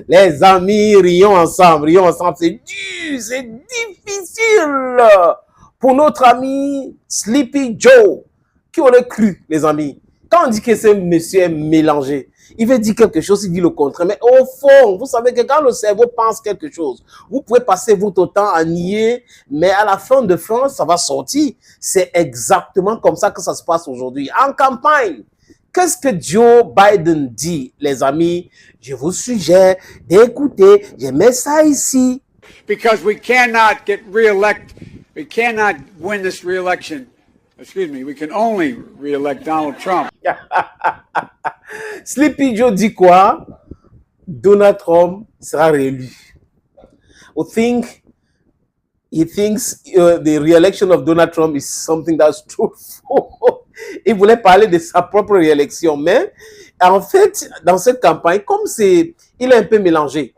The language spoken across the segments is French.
Les amis, rions ensemble, c'est dur, c'est difficile pour notre ami Sleepy Joe. Qui aurait cru, les amis? Quand on dit que ce monsieur est mélangé, il veut dire quelque chose, il dit le contraire. Mais au fond, vous savez que quand le cerveau pense quelque chose, vous pouvez passer votre temps à nier, mais à la fin de fin, ça va sortir. C'est exactement comme ça que ça se passe aujourd'hui. En campagne, qu'est-ce que Joe Biden dit, les amis? Je vous suggère d'écouter, je mets ça ici. Because we cannot get re-elected, we cannot win this re-election. Excuse me, we can only re-elect Donald Trump. Sleepy Joe dit quoi? Donald Trump sera réélu. He thinks the re-election of Donald Trump is something that's truthful. Il voulait parler de sa propre réélection, mais en fait, dans cette campagne, comme il est un peu mélangé.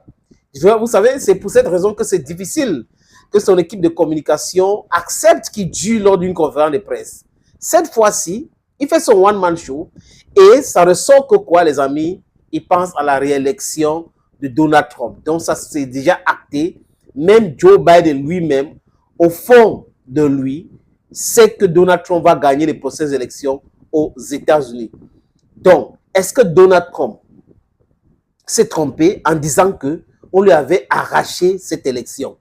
Vous savez, c'est pour cette raison que c'est difficile que son équipe de communication accepte qu'il dure lors d'une conférence de presse. Cette fois-ci, il fait son one-man show et ça ressort que quoi, les amis? Il pense à la réélection de Donald Trump. Donc, ça, c'est déjà acté. Même Joe Biden lui-même, au fond de lui, sait que Donald Trump va gagner les prochaines élections aux États-Unis. Donc, est-ce que Donald Trump s'est trompé en disant que on lui avait arraché cette élection?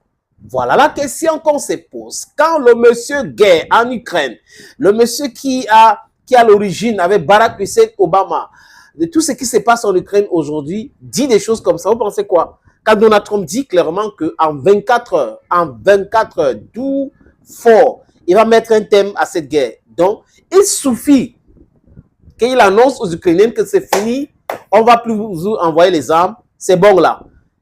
Voilà la question qu'on se pose. Quand le monsieur gay en Ukraine, le monsieur qui a l'origine avec Barack Hussein Obama, de tout ce qui se passe en Ukraine aujourd'hui, dit des choses comme ça, vous pensez quoi? Quand Donald Trump dit clairement qu'en 24 heures, d'où fort, il va mettre un thème à cette guerre. Donc, il suffit qu'il annonce aux Ukrainiens que c'est fini, on ne va plus vous envoyer les armes, c'est bon là.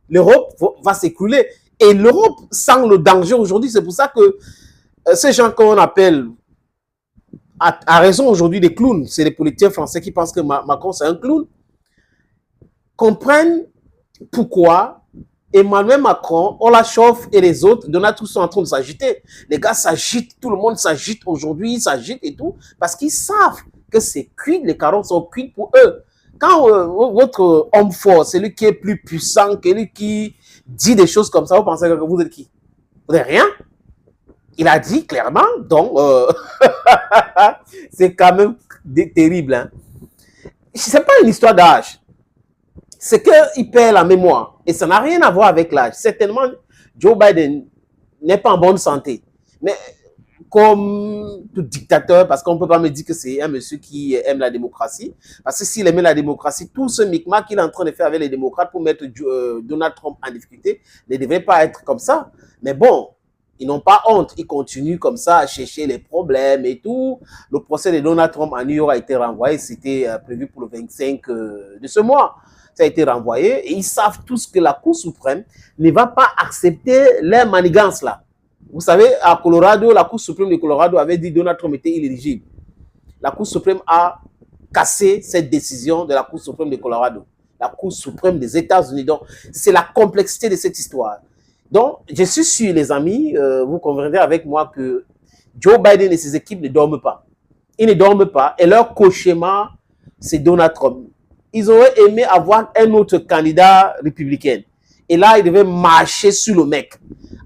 L'Europe va s'écrouler. Et l'Europe sent le danger aujourd'hui. C'est pour ça que ces gens qu'on appelle, à raison aujourd'hui des clowns, c'est les politiciens français qui pensent que Macron c'est un clown, comprennent pourquoi Emmanuel Macron, Olaf et les autres, Donald Trump sont en train de s'agiter. Les gars s'agitent, tout le monde s'agite aujourd'hui, ils s'agitent et tout, parce qu'ils savent que c'est cuit, les carottes sont cuites pour eux. Quand votre homme fort, celui qui est plus puissant, celui qui dit des choses comme ça, vous pensez que vous êtes qui? Vous n'êtes rien. Il a dit clairement, donc c'est quand même terrible. Hein? Ce n'est pas une histoire d'âge. C'est qu'il perd la mémoire. Et ça n'a rien à voir avec l'âge. Certainement, Joe Biden n'est pas en bonne santé. Mais comme tout dictateur, parce qu'on ne peut pas me dire que c'est un monsieur qui aime la démocratie. Parce que s'il aimait la démocratie, tout ce micmac qu'il est en train de faire avec les démocrates pour mettre Donald Trump en difficulté ne devait pas être comme ça. Mais bon, ils n'ont pas honte. Ils continuent comme ça à chercher les problèmes et tout. Le procès de Donald Trump en New York a été renvoyé. C'était prévu pour le 25 de ce mois. Ça a été renvoyé. Et ils savent tous que la Cour suprême ne va pas accepter les manigances là. Vous savez, à Colorado, la Cour suprême de Colorado avait dit que Donald Trump était inéligible. La Cour suprême a cassé cette décision de la Cour suprême de Colorado. La Cour suprême des États-Unis. Donc, c'est la complexité de cette histoire. Donc, je suis sûr, les amis, vous conviendrez avec moi que Joe Biden et ses équipes ne dorment pas. Ils ne dorment pas. Et leur cauchemar, c'est Donald Trump. Ils auraient aimé avoir un autre candidat républicain. Et là, ils devaient marcher sur le mec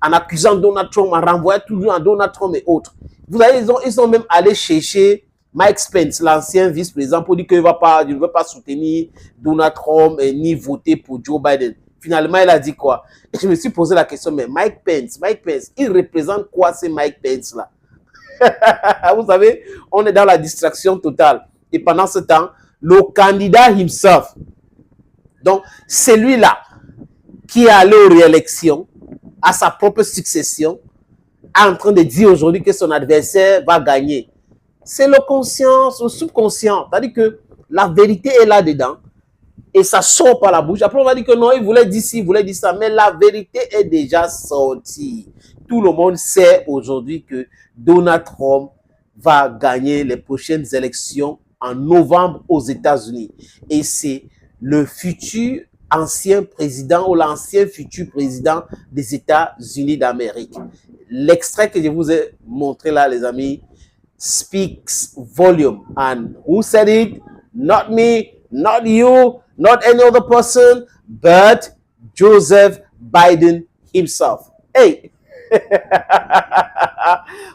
en accusant Donald Trump, en renvoyant toujours à Donald Trump et autres. Vous savez, ils sont même allés chercher Mike Pence, l'ancien vice-président, pour dire qu'il ne va pas soutenir Donald Trump et ni voter pour Joe Biden. Finalement, il a dit quoi? Et je me suis posé la question, mais Mike Pence, il représente quoi ces Mike Pence-là? Vous savez, on est dans la distraction totale. Et pendant ce temps, le candidat himself, donc celui-là qui est allé aux réélections, à sa propre succession, en train de dire aujourd'hui que son adversaire va gagner. C'est le conscient, le subconscient. C'est-à-dire que la vérité est là-dedans et ça sort par la bouche. Après, on va dire que non, il voulait dire ci, il voulait dire ça, mais la vérité est déjà sortie. Tout le monde sait aujourd'hui que Donald Trump va gagner les prochaines élections en novembre aux États-Unis. Et c'est le futur ancien président ou l'ancien futur président des États-Unis d'Amérique. L'extrait que je vous ai montré là, les amis, speaks volume. And who said it? Not me, not you, not any other person, but Joseph Biden himself. Hey!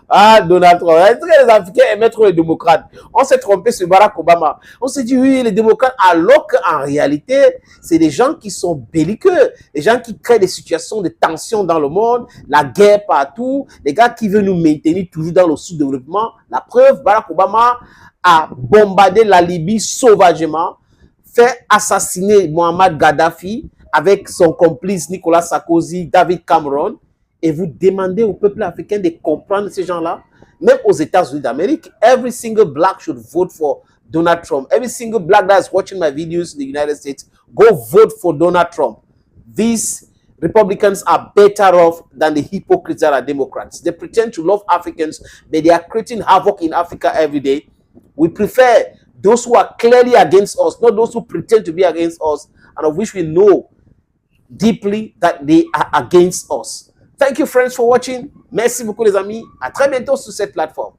Ah, Donald Trump. Est-ce que les Africains aimaient trop les démocrates? On s'est trompé sur Barack Obama. On s'est dit, oui, les démocrates, alors qu'en réalité, c'est des gens qui sont belliqueux, des gens qui créent des situations de tension dans le monde, la guerre partout, des gars qui veulent nous maintenir toujours dans le sous-développement. La preuve, Barack Obama a bombardé la Libye sauvagement, fait assassiner Mohamed Gaddafi avec son complice Nicolas Sarkozy, David Cameron. Et vous demandez au peuple africain de comprendre ces gens-là. Même aux États-Unis d'Amérique, every single black should vote for Donald Trump. Every single black that is watching my videos in the United States, go vote for Donald Trump. These Republicans are better off than the hypocrites that are Democrats. They pretend to love Africans, but they are creating havoc in Africa every day. We prefer those who are clearly against us, not those who pretend to be against us, and of which we know deeply that they are against us. Thank you, friends, for watching. Merci beaucoup, les amis. À très bientôt sur cette plateforme.